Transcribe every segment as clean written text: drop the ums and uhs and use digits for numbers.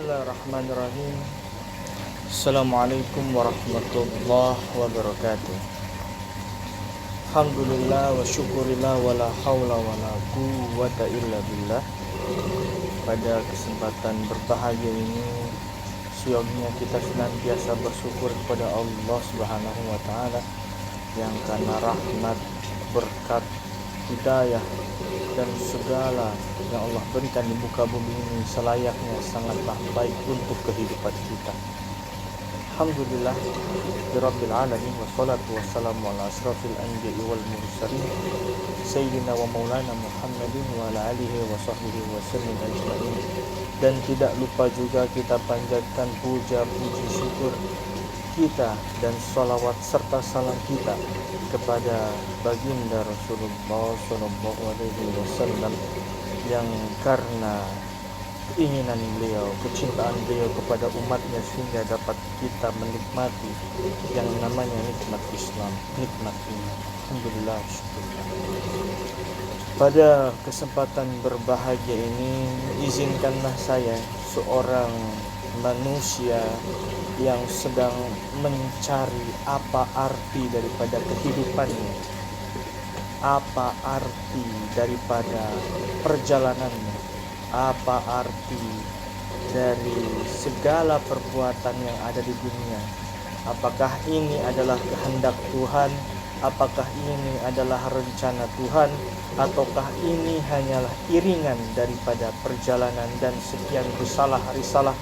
Bismillahirrahmanirrahim. Assalamualaikum warahmatullahi wabarakatuh. Alhamdulillah wa syukurillah wa la hawla wa la quwwata illa billah. Pada kesempatan berbahagia ini, seyognya kita senantiasa bersyukur kepada Allah Subhanahu wa taala yang karena rahmat, berkat, hidayah dan segala yang Allah berikan di muka bumi ini selayaknya sangatlah baik untuk kehidupan kita. Alhamdulillah Rabbil alamin, wassalatu wassalamu ala asrafil anbiya'i wal mursalin sayyidina wa maulana Muhammadin wa ala alihi wa sahbihi wa sallam ajma'in. Dan tidak lupa juga kita panjatkan puja puji syukur kita dan salawat serta salam kita kepada baginda Rasulullah sallallahu alaihi wasallam yang karena keinginan beliau, kecintaan beliau kepada umatnya sehingga dapat kita menikmati yang namanya nikmat Islam, nikmat iman. Alhamdulillah, syukurlah. Pada kesempatan berbahagia ini, izinkanlah saya, seorang manusia yang sedang mencari apa arti daripada kehidupannya, apa arti daripada perjalanannya, apa arti dari segala perbuatan yang ada di dunia. Apakah ini adalah kehendak Tuhan? Apakah ini adalah rencana Tuhan? Ataukah ini hanyalah iringan daripada perjalanan dan sekian risalah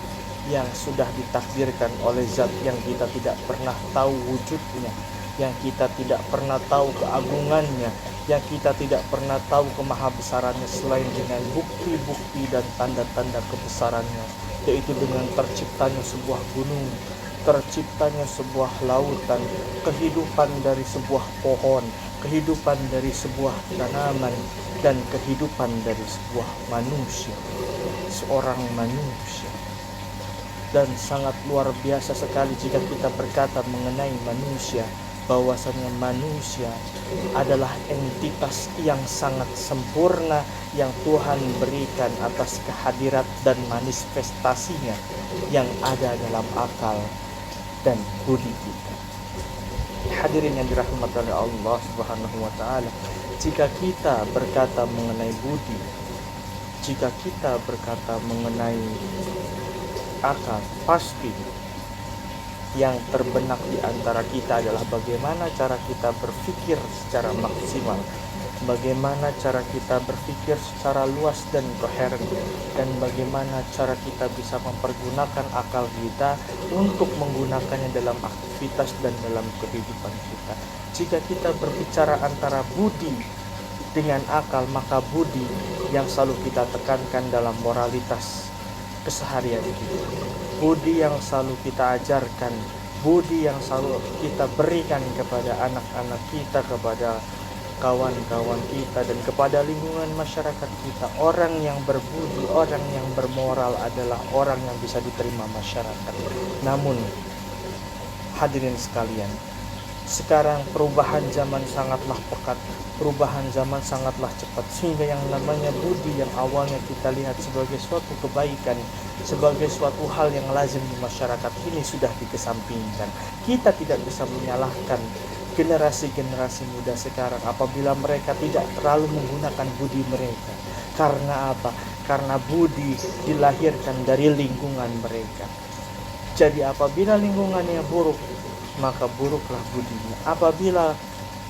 yang sudah ditakdirkan oleh zat yang kita tidak pernah tahu wujudnya, yang kita tidak pernah tahu keagungannya, yang kita tidak pernah tahu kemahabesarannya selain dengan bukti-bukti dan tanda-tanda kebesarannya, yaitu dengan terciptanya sebuah gunung, terciptanya sebuah lautan, kehidupan dari sebuah pohon, kehidupan dari sebuah tanaman, dan kehidupan dari sebuah manusia, seorang manusia. Dan sangat luar biasa sekali jika kita berkata mengenai manusia, bahwasanya manusia adalah entitas yang sangat sempurna yang Tuhan berikan atas kehadirat dan manifestasinya yang ada dalam akal dan budi kita. Hadirin yang dirahmati oleh Allah Subhanahu wa taala, jika kita berkata mengenai budi, jika kita berkata mengenai akal, pasti yang terbenak di antara kita adalah bagaimana cara kita berpikir secara maksimal, bagaimana cara kita berpikir secara luas dan koheren, dan bagaimana cara kita bisa mempergunakan akal kita untuk menggunakannya dalam aktivitas dan dalam kehidupan kita. Jika kita berbicara antara budi dengan akal, maka budi yang selalu kita tekankan dalam moralitas keseharian kita, budi yang selalu kita ajarkan, budi yang selalu kita berikan kepada anak-anak kita, kepada kawan-kawan kita, dan kepada lingkungan masyarakat kita. Orang yang berbudi, orang yang bermoral adalah orang yang bisa diterima masyarakat. Namun hadirin sekalian, sekarang perubahan zaman sangatlah pekat, perubahan zaman sangatlah cepat, sehingga yang namanya budi yang awalnya kita lihat sebagai suatu kebaikan, sebagai suatu hal yang lazim di masyarakat ini sudah dikesampingkan. Kita tidak bisa menyalahkan generasi-generasi muda sekarang apabila mereka tidak terlalu menggunakan budi mereka. Karena apa? Karena budi dilahirkan dari lingkungan mereka. Jadi apabila lingkungannya buruk, maka buruklah budinya. Apabila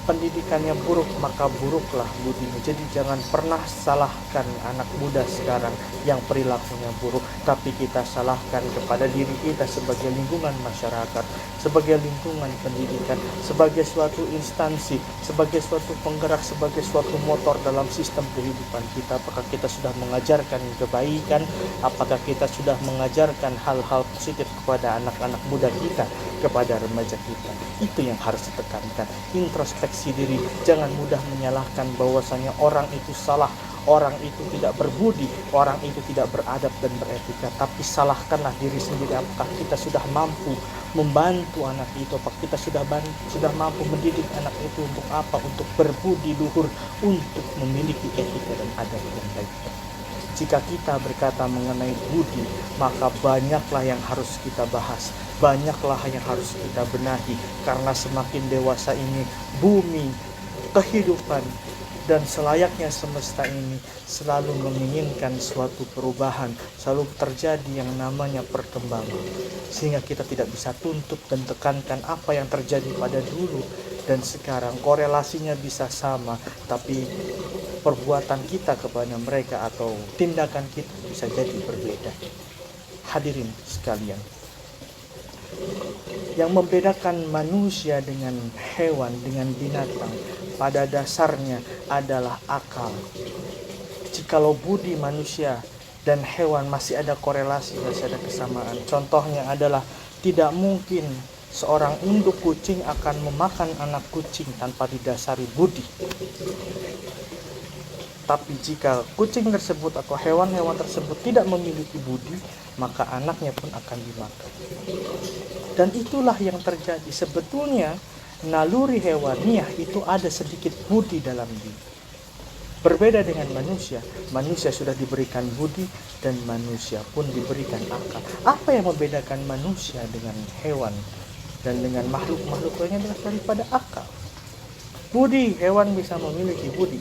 pendidikannya buruk, maka buruklah budinya. Jadi jangan pernah salahkan anak muda sekarang yang perilakunya buruk, tapi kita salahkan kepada diri kita sebagai lingkungan masyarakat, sebagai lingkungan pendidikan, sebagai suatu instansi, sebagai suatu penggerak, sebagai suatu motor dalam sistem kehidupan kita. Apakah kita sudah mengajarkan kebaikan? Apakah kita sudah mengajarkan hal-hal positif kepada anak-anak muda kita, kepada remaja kita? Itu yang harus ditekankan. Introspeksi diri, jangan mudah menyalahkan bahwasanya orang itu salah, orang itu tidak berbudi, orang itu tidak beradab dan beretika. Tapi salahkanlah diri sendiri. Apakah kita sudah mampu membantu anak itu? Apakah kita sudah mampu mendidik anak itu untuk apa? Untuk berbudi luhur, untuk memiliki etika dan adab yang baik. Jika kita berkata mengenai budi, maka banyaklah yang harus kita bahas, banyaklah yang harus kita benahi, karena semakin dewasa ini bumi, kehidupan, dan selayaknya semesta ini selalu menginginkan suatu perubahan, selalu terjadi yang namanya perkembangan, sehingga kita tidak bisa tuntut dan tekankan apa yang terjadi pada dulu dan sekarang. Korelasinya bisa sama, tapi perbuatan kita kepada mereka atau tindakan kita bisa jadi berbeda. Hadirin sekalian, yang membedakan manusia dengan hewan, dengan binatang, pada dasarnya adalah akal. Jikalau budi manusia dan hewan masih ada korelasi, masih ada kesamaan. Contohnya adalah tidak mungkin seorang induk kucing akan memakan anak kucing tanpa didasari budi. Tapi jika kucing tersebut atau hewan-hewan tersebut tidak memiliki budi, maka anaknya pun akan dimakan. Dan itulah yang terjadi. Sebetulnya naluri hewaniah itu ada sedikit budi dalam diri. Berbeda dengan manusia, manusia sudah diberikan budi dan manusia pun diberikan akal. Apa yang membedakan manusia dengan hewan dan dengan makhluk-makhluk lainnya adalah daripada akal. Budi, hewan bisa memiliki budi.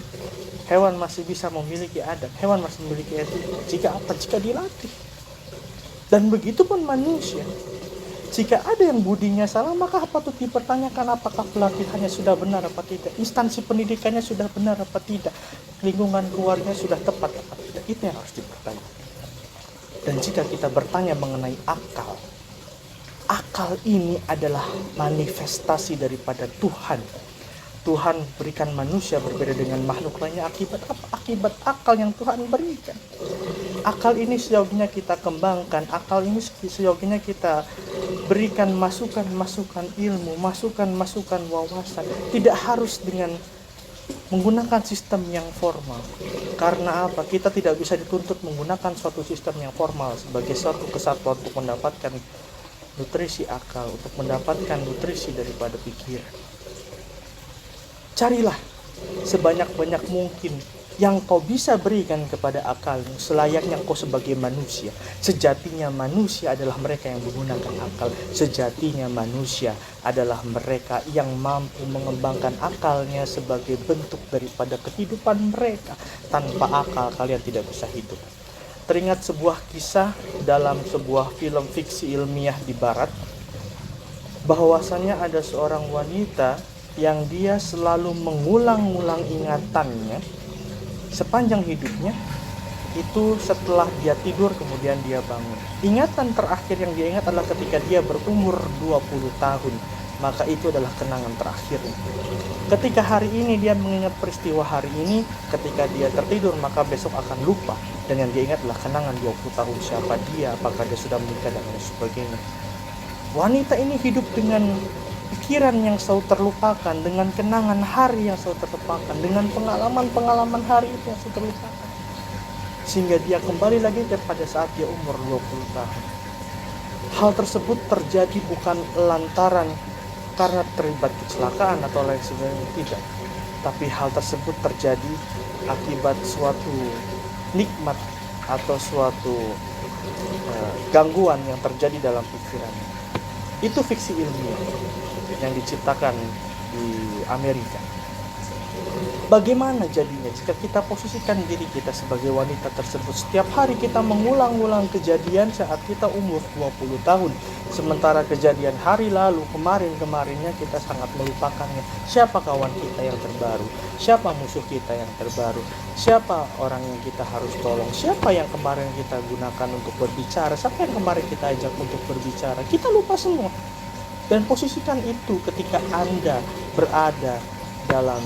Hewan masih bisa memiliki adab, hewan masih memiliki etika. Jika apa? Jika dilatih. Dan begitu pun manusia. Jika ada yang budinya salah, maka patut dipertanyakan apakah pelatihannya sudah benar apa tidak, instansi pendidikannya sudah benar apa tidak, lingkungan keluarga sudah tepat apa tidak. Itu yang harus dipertanyakan. Dan jika kita bertanya mengenai akal, akal ini adalah manifestasi daripada Tuhan. Tuhan berikan manusia berbeda dengan makhluk lainnya akibat apa? Akibat akal yang Tuhan berikan. Akal ini seyoginya kita kembangkan, akal ini seyoginya kita berikan masukan-masukan ilmu, masukan-masukan wawasan. Tidak harus dengan menggunakan sistem yang formal. Karena apa? Kita tidak bisa dituntut menggunakan suatu sistem yang formal sebagai suatu kesatuan untuk mendapatkan nutrisi akal, untuk mendapatkan nutrisi daripada pikiran. Carilah sebanyak-banyak mungkin yang kau bisa berikan kepada akalmu selayaknya kau sebagai manusia. Sejatinya manusia adalah mereka yang menggunakan akal. Sejatinya manusia adalah mereka yang mampu mengembangkan akalnya sebagai bentuk daripada kehidupan mereka. Tanpa akal kalian tidak bisa hidup. Teringat sebuah kisah dalam sebuah film fiksi ilmiah di barat, bahwasannya ada seorang wanita yang dia selalu mengulang-ulang ingatannya sepanjang hidupnya. Itu setelah dia tidur kemudian dia bangun. Ingatan terakhir yang dia ingat adalah ketika dia berumur 20 tahun. Maka itu adalah kenangan terakhirnya. Ketika hari ini dia mengingat peristiwa hari ini, ketika dia tertidur maka besok akan lupa. Dan yang dia ingat adalah kenangan 20 tahun, siapa dia, apakah dia sudah menikah dan lain sebagainya. Wanita ini hidup dengan pikiran yang selalu terlupakan, dengan kenangan hari yang selalu terlupakan, dengan pengalaman-pengalaman hari itu yang selalu terlupakan. Sehingga dia kembali lagi pada saat dia umur 20 tahun. Hal tersebut terjadi bukan lantaran karena terlibat kecelakaan atau lain sebagainya, tidak. Tapi hal tersebut terjadi akibat suatu nikmat atau suatu gangguan yang terjadi dalam pikirannya. Itu fiksi ilmiah yang diciptakan di Amerika. Bagaimana jadinya jika kita posisikan diri kita sebagai wanita tersebut? Setiap hari kita mengulang-ulang kejadian saat kita umur 20 tahun. Sementara kejadian hari lalu, kemarin-kemarinnya kita sangat melupakannya. Siapa kawan kita yang terbaru? Siapa musuh kita yang terbaru? Siapa orang yang kita harus tolong? Siapa yang kemarin kita gunakan untuk berbicara? Siapa yang kemarin kita ajak untuk berbicara? Kita lupa semua. Dan posisikan itu ketika Anda berada dalam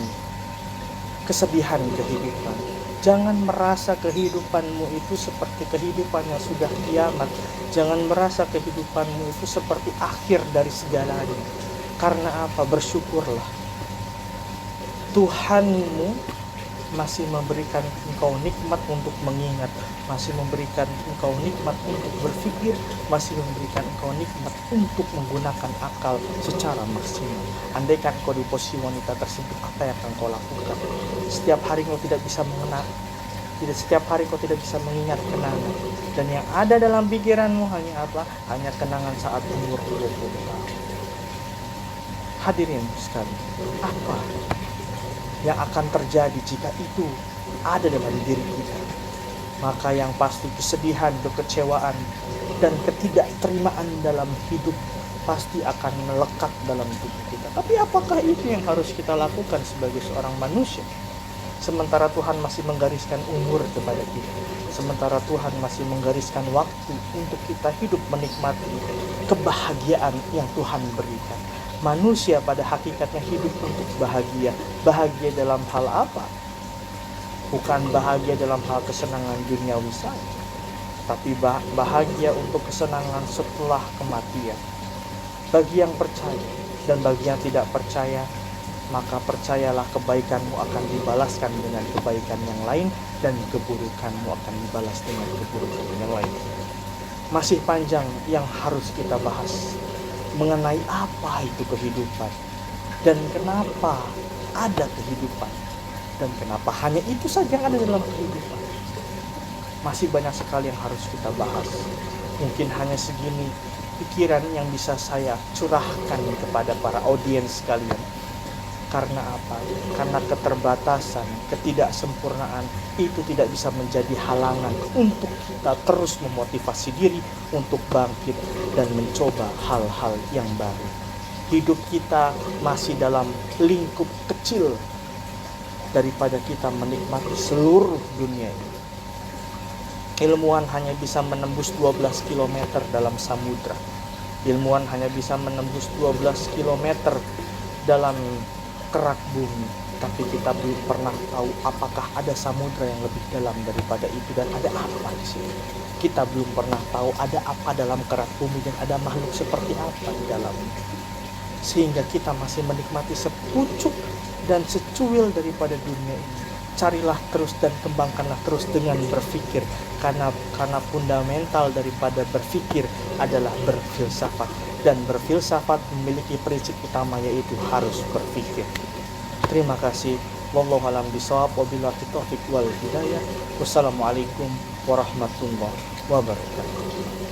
kesedihan kehidupan. Jangan merasa kehidupanmu itu seperti kehidupan yang sudah kiamat. Jangan merasa kehidupanmu itu seperti akhir dari segalanya. Karena apa? Bersyukurlah. Tuhanmu masih memberikan engkau nikmat untuk mengingat, masih memberikan engkau nikmat untuk berpikir, masih memberikan engkau nikmat untuk menggunakan akal secara maksimal. Andaikan kau di posisi wanita tersebut, apa yang akan kau lakukan? Setiap hari kau tidak bisa mengenal Tidak, setiap hari kau tidak bisa mengingat kenangan. Dan yang ada dalam pikiranmu hanya apa? Hanya kenangan saat umur 20 tahun. Hadirin sekali, apa yang akan terjadi jika itu ada dalam diri kita? Maka yang pasti kesedihan, kekecewaan, dan ketidakterimaan dalam hidup pasti akan melekat dalam tubuh kita. Tapi apakah itu yang harus kita lakukan sebagai seorang manusia? Sementara Tuhan masih menggariskan umur kepada kita, sementara Tuhan masih menggariskan waktu untuk kita hidup menikmati kebahagiaan yang Tuhan berikan. Manusia pada hakikatnya hidup untuk bahagia. Bahagia dalam hal apa? Bukan bahagia dalam hal kesenangan duniawi saja, tapi bahagia untuk kesenangan setelah kematian. Bagi yang percaya dan bagi yang tidak percaya, maka percayalah kebaikanmu akan dibalaskan dengan kebaikan yang lain, dan keburukanmu akan dibalas dengan keburukan yang lain. Masih panjang yang harus kita bahas mengenai apa itu kehidupan, dan kenapa ada kehidupan, dan kenapa hanya itu saja yang ada dalam kehidupan. Masih banyak sekali yang harus kita bahas. Mungkin hanya segini pikiran yang bisa saya curahkan kepada para audiens sekalian. Karena apa? Karena keterbatasan, ketidaksempurnaan itu tidak bisa menjadi halangan untuk kita terus memotivasi diri untuk bangkit dan mencoba hal-hal yang baru. Hidup kita masih dalam lingkup kecil daripada kita menikmati seluruh dunia ini. Ilmuwan hanya bisa menembus 12 km dalam samudra. Ilmuwan hanya bisa menembus 12 km dalam kerak bumi. Tapi kita belum pernah tahu apakah ada samudra yang lebih dalam daripada itu, dan ada apa di sini. Kita belum pernah tahu ada apa dalam kerak bumi, dan ada makhluk seperti apa di dalamnya. Sehingga kita masih menikmati sepucuk dan secuil daripada dunia ini. Carilah terus dan kembangkanlah terus dengan berpikir, karena fundamental daripada berpikir adalah berfilsafat, dan berfilsafat memiliki prinsip utama, yaitu harus berpikir. Terima kasih. Wallahu a'lam bishawab, wabillahi taufiq wal hidayah. Wassalamualaikum warahmatullahi wabarakatuh.